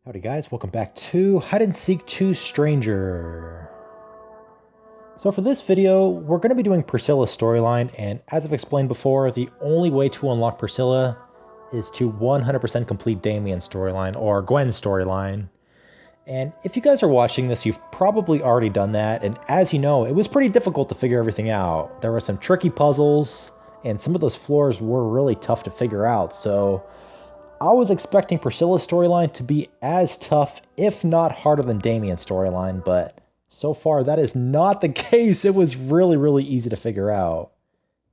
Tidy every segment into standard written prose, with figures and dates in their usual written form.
Howdy guys, welcome back to Hide and Seek 2 Stranger. So for this video, we're going to be doing Priscilla's storyline, and as I've explained before, the only way to unlock Priscilla is to 100% complete Damien's storyline, or Gwen's storyline. And if you guys are watching this, you've probably already done that, and as you know, it was pretty difficult to figure everything out. There were some tricky puzzles, and some of those floors were really tough to figure out, so I was expecting Priscilla's storyline to be as tough, if not harder than Damien's storyline, but so far that is not the case. It was really easy to figure out.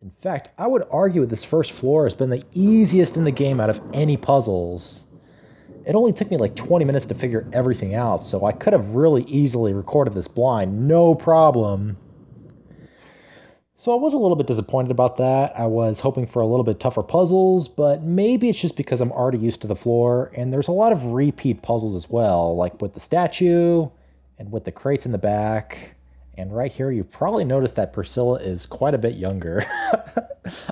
In fact, I would argue this first floor has been the easiest in the game out of any puzzles. It only took me like 20 minutes to figure everything out, so I could have really easily recorded this blind, no problem. So I was a little bit disappointed about that. I was hoping for a little bit tougher puzzles, but maybe it's just because I'm already used to the floor, and there's a lot of repeat puzzles as well, like with the statue, and with the crates in the back. And right here, you probably noticed that Priscilla is quite a bit younger.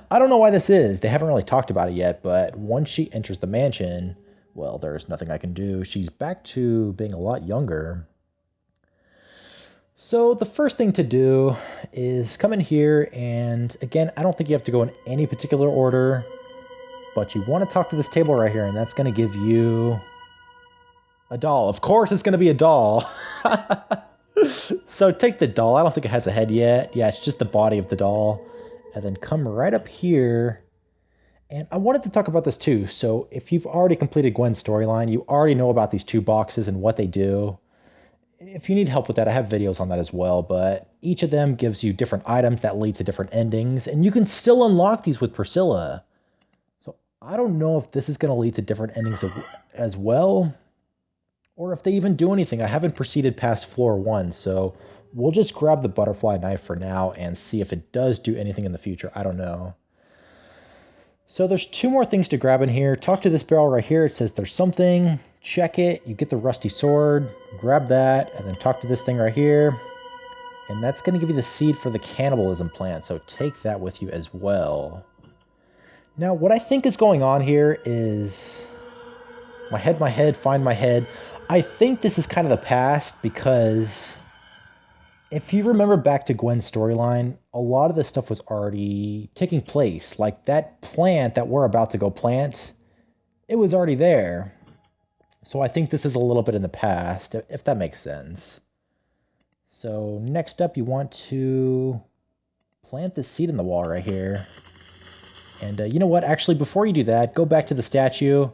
I don't know why this is. They haven't really talked about it yet, but once she enters the mansion, well, there's nothing I can do. She's back to being a lot younger. So the first thing to do is come in here, and again, I don't think you have to go in any particular order, but you want to talk to this table right here, and that's going to give you a doll. Of course it's going to be a doll. So take the doll. I don't think it has a head yet. Yeah, it's just the body of the doll. And then come right up here. And I wanted to talk about this too. So if you've already completed Gwen's storyline, you already know about these two boxes and what they do. If you need help with that, I have videos on that as well, but each of them gives you different items that lead to different endings, and you can still unlock these with Priscilla. So I don't know if this is going to lead to different endings as well, or if they even do anything. I haven't proceeded past floor 1, so we'll just grab the butterfly knife for now and see if it does do anything in the future. I don't know. So there's two more things to grab in here. Talk to this barrel right here. It says there's something. Check it. You get the rusty sword. Grab that. And then talk to this thing right here. And that's going to give you the seed for the cannibalism plant. So take that with you as well. Now, what I think is going on here is... my head, find my head. I think this is kind of the past because... if you remember back to Gwen's storyline, a lot of this stuff was already taking place. Like that plant that we're about to go plant, it was already there. So I think this is a little bit in the past, if that makes sense. So next up, you want to plant the seed in the wall right here. And you know what? Actually, before you do that, go back to the statue.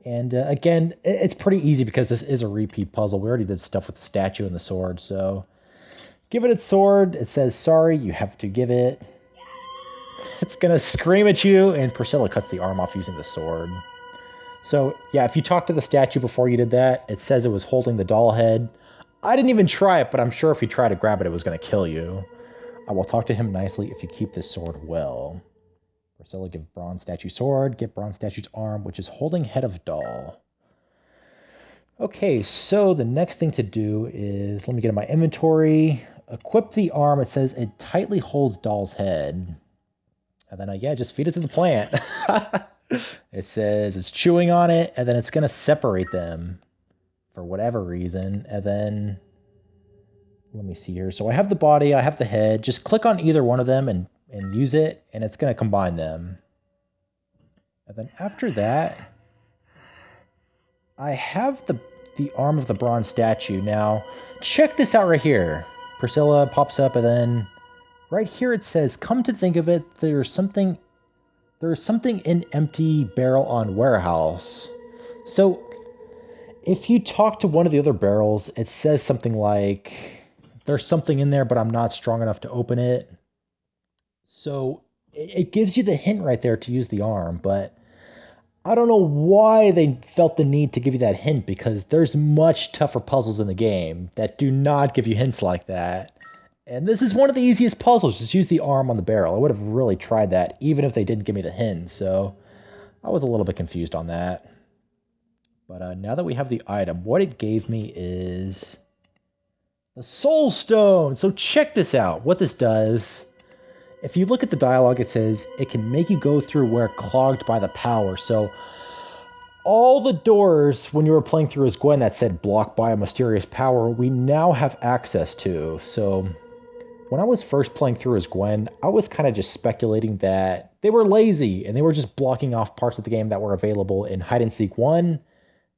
And again, it's pretty easy because this is a repeat puzzle. We already did stuff with the statue and the sword, so... give it its sword. It says, sorry, you have to give it. It's going to scream at you, and Priscilla cuts the arm off using the sword. So, yeah, if you talked to the statue before you did that, it says it was holding the doll head. I didn't even try it, but I'm sure if you try to grab it, it was going to kill you. I will talk to him nicely if you keep this sword well. Priscilla, give bronze statue sword. Get bronze statue's arm, which is holding head of doll. Okay, so the next thing to do is, let me get in my inventory. Equip the arm. It says it tightly holds doll's head. And then, yeah, just feed it to the plant. It says it's chewing on it, and then it's going to separate them for whatever reason. And then, let me see here. So I have the body, I have the head. Just click on either one of them and use it, and it's going to combine them. And then after that, I have the arm of the bronze statue. Now, check this out right here. Priscilla pops up, and then right here it says, come to think of it, there's something in empty barrel on warehouse. So if you talk to one of the other barrels, it says something like, there's something in there, but I'm not strong enough to open it. So it gives you the hint right there to use the arm, but I don't know why they felt the need to give you that hint, because there's much tougher puzzles in the game that do not give you hints like that. And this is one of the easiest puzzles. Just use the arm on the barrel. I would have really tried that even if they didn't give me the hint. So I was a little bit confused on that. But now that we have the item, what it gave me is the Soul Stone. So check this out. What this does, if you look at the dialogue, it says it can make you go through where clogged by the power. So all the doors when you were playing through as Gwen that said blocked by a mysterious power, we now have access to. So when I was first playing through as Gwen, I was kind of just speculating that they were lazy and they were just blocking off parts of the game that were available in Hide and Seek 1,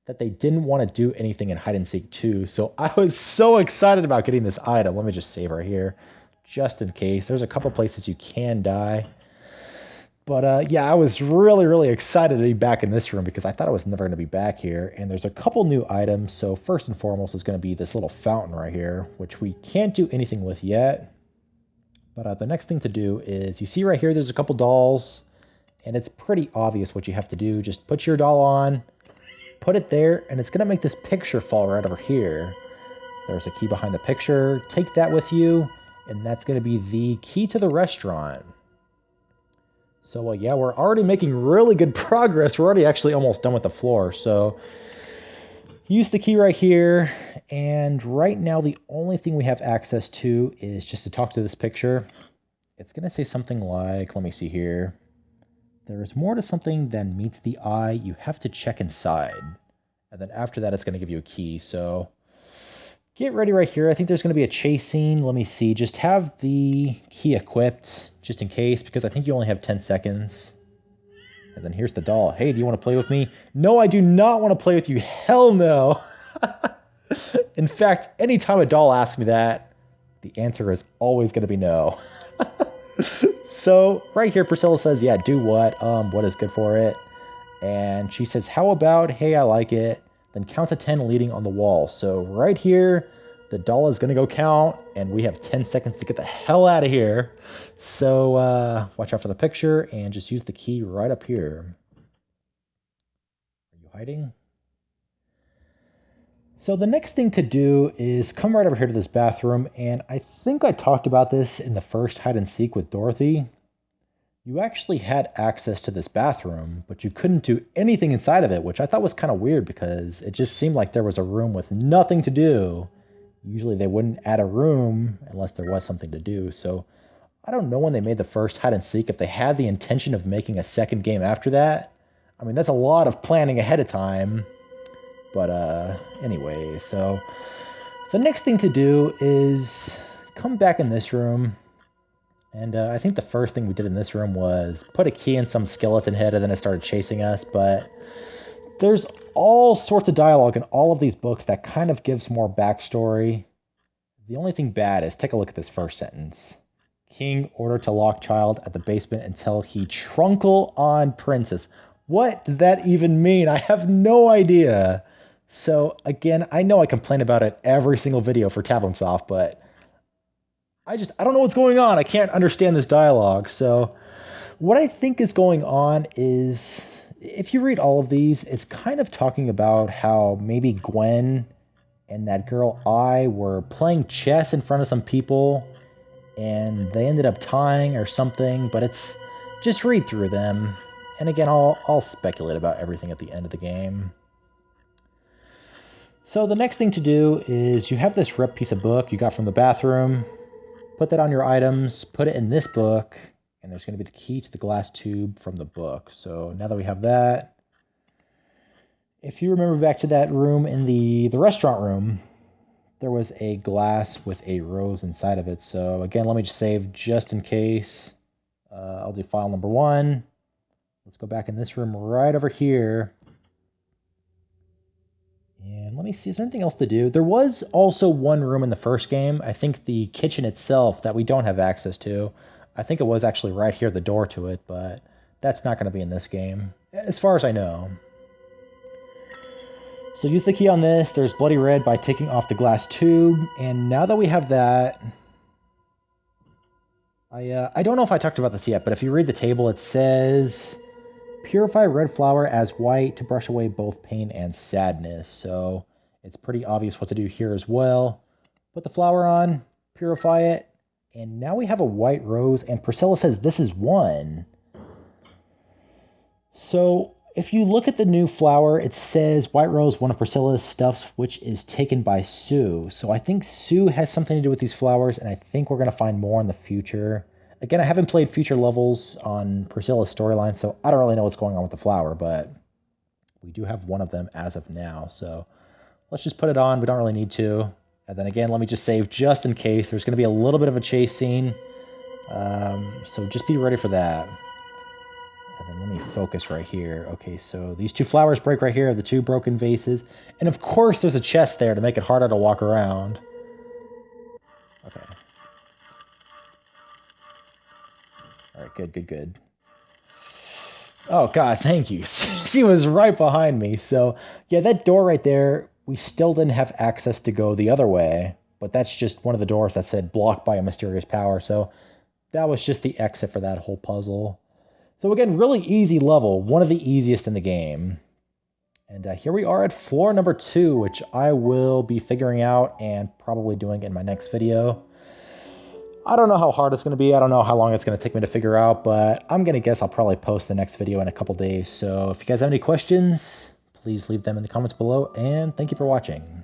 that they didn't want to do anything in Hide and Seek 2. So I was so excited about getting this item. Let me just save right here, just in case. There's a couple places you can die. But yeah, I was really, really excited to be back in this room because I thought I was never going to be back here. And there's a couple new items. So first and foremost is going to be this little fountain right here, which we can't do anything with yet. But the next thing to do is, you see right here, there's a couple dolls. And it's pretty obvious what you have to do. Just put your doll on, put it there, and it's going to make this picture fall right over here. There's a key behind the picture. Take that with you, and that's going to be the key to the restaurant. So yeah, we're already making really good progress. We're already actually almost done with the floor. So use the key right here. And right now, the only thing we have access to is just to talk to this picture. It's going to say something like, let me see here. There is more to something than meets the eye. You have to check inside. And then after that, it's going to give you a key. So get ready right here. I think there's going to be a chase scene. Let me see. Just have the key equipped just in case, because I think you only have 10 seconds. And then here's the doll. Hey, do you want to play with me? No, I do not want to play with you. Hell no. In fact, anytime a doll asks me that, the answer is always going to be no. So right here, Priscilla says, yeah, do what is good for it? And she says, how about, hey, I like it. Then count to 10 leading on the wall. So right here, the doll is going to go count, and we have 10 seconds to get the hell out of here. So watch out for the picture, and just use the key right up here. Are you hiding? So the next thing to do is come right over here to this bathroom, and I think I talked about this in the first hide and seek with Dorothy. You actually had access to this bathroom, but you couldn't do anything inside of it, which I thought was kind of weird because it just seemed like there was a room with nothing to do. Usually they wouldn't add a room unless there was something to do. So I don't know when they made the first hide and seek if they had the intention of making a second game after that. I mean, that's a lot of planning ahead of time. But anyway, so the next thing to do is come back in this room. And I think the first thing we did in this room was put a key in some skeleton head, and then it started chasing us. But there's all sorts of dialogue in all of these books that kind of gives more backstory. The only thing bad is, take a look at this first sentence. King ordered to lock child at the basement until he trunkle on princess. What does that even mean? I have no idea. So again, I know I complain about it every single video for Tablemsoft, but I don't know what's going on. I can't understand this dialogue. So what I think is going on is, if you read all of these, it's kind of talking about how maybe Gwen and that girl I were playing chess in front of some people and they ended up tying or something, but it's just read through them. And again, I'll speculate about everything at the end of the game. So the next thing to do is, you have this ripped piece of book you got from the bathroom. Put that on your items, put it in this book, and there's going to be the key to the glass tube from the book. So now that we have that, if you remember back to that room in the restaurant room, there was a glass with a rose inside of it. So again, let me just save just in case. I'll do file number 1. Let's go back in this room right over here. And let me see, is there anything else to do? There was also one room in the first game, I think the kitchen itself, that we don't have access to. I think it was actually right here, the door to it, but that's not going to be in this game, as far as I know. So use the key on this. There's bloody red by taking off the glass tube. And now that we have that, I don't know if I talked about this yet, but if you read the table, it says, purify red flower as white to brush away both pain and sadness. So it's pretty obvious what to do here as well. Put the flower on, purify it, and now we have a white rose, and Priscilla says this is 1. So if you look at the new flower, it says white rose, one of Priscilla's stuffs, which is taken by Sue. So I think Sue has something to do with these flowers, and I think we're going to find more in the future. Again, I haven't played future levels on Priscilla's storyline, so I don't really know what's going on with the flower, but We do have one of them as of now, so let's just put it on. We don't really need to. And then again, let me just save just in case. There's going to be a little bit of a chase scene, so just be ready for that. And then let me focus right here. Okay, so these two flowers break right here, the two broken vases. And of course there's a chest there to make it harder to walk around. Okay. Alright, good, good, good. Oh god, thank you. She was right behind me. So yeah, that door right there, we still didn't have access to go the other way. But that's just one of the doors that said blocked by a mysterious power. So that was just the exit for that whole puzzle. So again, really easy level, one of the easiest in the game. And here we are at floor number 2, which I will be figuring out and probably doing in my next video. I don't know how hard it's going to be, I don't know how long it's going to take me to figure out, but I'm going to guess I'll probably post the next video in a couple days. So if you guys have any questions, please leave them in the comments below, and thank you for watching.